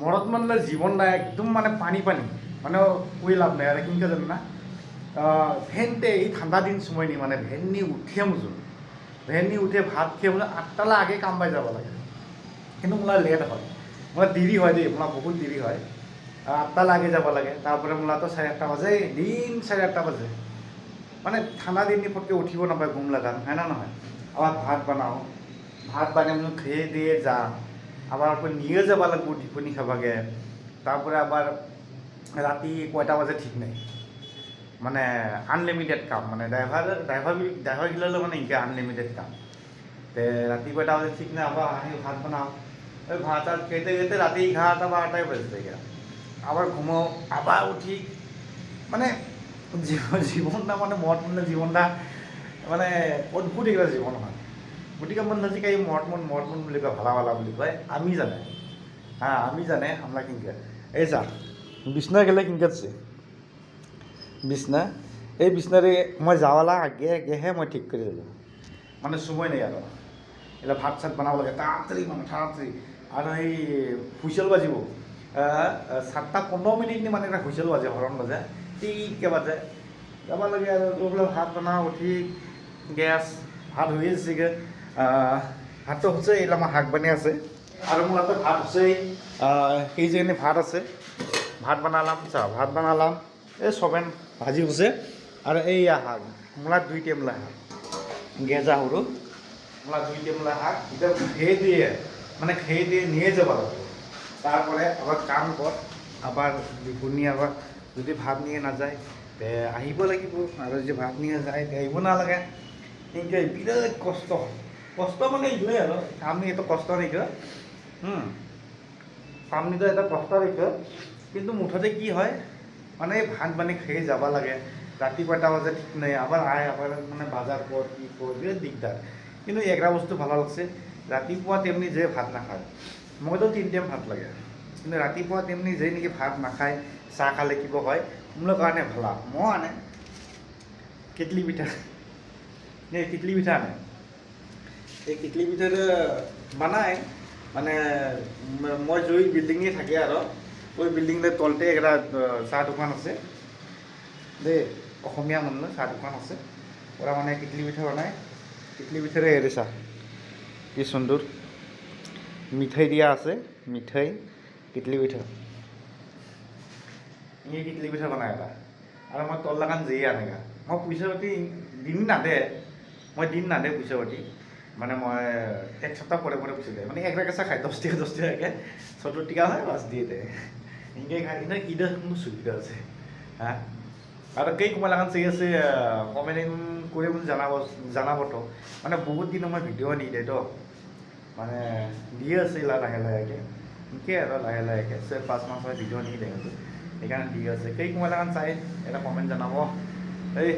মরত মানলে জীবন না একদম মানে পানি পানি মানে কই লাভ নাই আর কিনকে জানো না ভেনতে এই ঠান্ডা দিন সময় নি মানে ভেন নি উঠিয়ে মুজো ভেন নি উঠে ভাত খেয়ে মুজো 8টালা আগে কাম পাই যাব লাগে কিন্তু মোলা লেট হয় মোলা দেরি হয় দেই মোলা বহুত দেরি হয় 8টালা আগে যাব লাগে তারপরে মোলা তো 8:30 বাজে দিন 8:30 বাজে মানে ঠান্ডা দিন ফটকে উঠিব নাপায় ঘুম লাগান হয় না নহয় আবার ভাত বানাও ভাত বানিয়ে মানে খেয়ে দিয়ে যা আবার নিয়ে যাব লাগবো টিফনি খাবাগে তারপরে আবার রাতি কয়টা বাজে ঠিক নেই মানে আনলিমিটেড কাম মানে ড্রাইভারগুলো মানে ইনকে আনলিমিটেড কাম তে রাতি কয়টা বাজে ঠিক নেই আবার আহি ভাত বানাও ওই ভাত আর খেতে খেতে রাতি 11টা-12টায় বেজে যায় আবার ঘুমাও আবার উঠি মানে জীৱনটা মানে মহৎমূল্য জীৱনটা মানে অদ্ভুত এগুলো জীৱন হয় গতিকে মন নাজিকে এই মহৎমন বুলি কয় ভালা বুলি কয় আমি জানে হ্যাঁ আমি জানে আমরা কিনকে এই যা বিছনা গেলে কিনকে আছে বিছনা এই বিছনারে মই যাওয়ালা আগে আগেহে মই ঠিক করে দিলো মানে সময় নেই আর এটা ভাত চাত বানাব লাগে তাড়াতাড়ি মানে তাড়াতাড়ি আর এই হুইসেল বাজিব 7:15 মানে এটা হুইসেল বাজে হরণ বাজে ঠিককে বাজে যাব লাগে আর ওগুলো ভাত বানাও ঠিক গ্যাস ভাত হয়ে যাচ্ছেগে ভাতটো হচ্ছে এইটা আমার শাক বানিয়ে আছে আর মূলত ভাত হচ্ছে এই যে এনে ভাত আছে ভাত বানালাম চা ভাত বানালাম এই সবেন ভাজি হচ্ছে আর এই শাক মোলা 2 টেমলা শাক গেজা সরু মোলা 2 টেমলা শাক এটা খেয়ে দিয়ে নিয়ে যাব লাগবে তারপরে আবার কাম কর আবার বিপুনি আবার যদি ভাত নিয়ে না যায় তে আহিব লাগিব আর যদি ভাত নিয়ে যায় তে আহিব না লাগে ইনকে বিরাট কষ্ট কষ্ট মানে এইগুলোই আর সামনে এত কষ্ট রেখে সামনে তো এটা কষ্ট রেখে কিন্তু মুঠতে কি হয় মানে ভাত বানি খেয়ে যাব লাগে রাতি কয়টা বাজে ঠিক নেই আবার আবার মানে বাজার কর কি কর বিরাট দিগদার কিন্তু একটা বস্তু ভালো লাগছে ৰাতিপুৱা তেমনি যে ভাত নাখায় মইতো 3 টাইম ভাত লাগে কিন্তু ৰাতিপুৱা তেমনি যে নাকি ভাত নাখায় চাহ খালে কিবা হয় মোৰ কাৰণে ভালা মই আনে কেটলি পিঠা এই কেটলি পিঠা আনে এই কেটলি পিঠাটা বানায় মানে মই যই বিল্ডিংয়ে থাকে আর ওই বিল্ডিংটার তলতে একটা চাহ দোকান আছে দেই অসমীয়া মানুহ চাহ দোকান আছে ওরা মানে কেটলি পিঠা বানায় কেটলি পিঠারে এর চাহ কি সুন্দর মিঠাই দিয়া আছে মিঠাই কেটলি পিঠা এই কেটলি পিঠা বানায় এটা আর মই তল লাগান যেয়ে আনেগা মই পইচা পাতি দিন নাদে পইচা পাতি মানে মই 1 সপ্তাহ পরে পইচা দেয় মানে এক রাখা খাই 10 টাকা 70 টাকা হয় বাস দিয়ে দেয় ইনকে খাই না ইডা কোনো সুবিধা আছে হ্যাঁ আর কেই কোমা লাগান চাই আছে কমেন্ট করে মোক জানাব তো মানে বহুত দিন মই ভিডিও নি দে তো মানে দিয়ে আছে লাহে লাহেকে ইনকে আর লাহে লাহেকে 4-5 মাস ভিডিও নি দে সেইকাৰণে দি আছে কেই কোমা লাগান চাই এটা কমেন্ট জানাব এই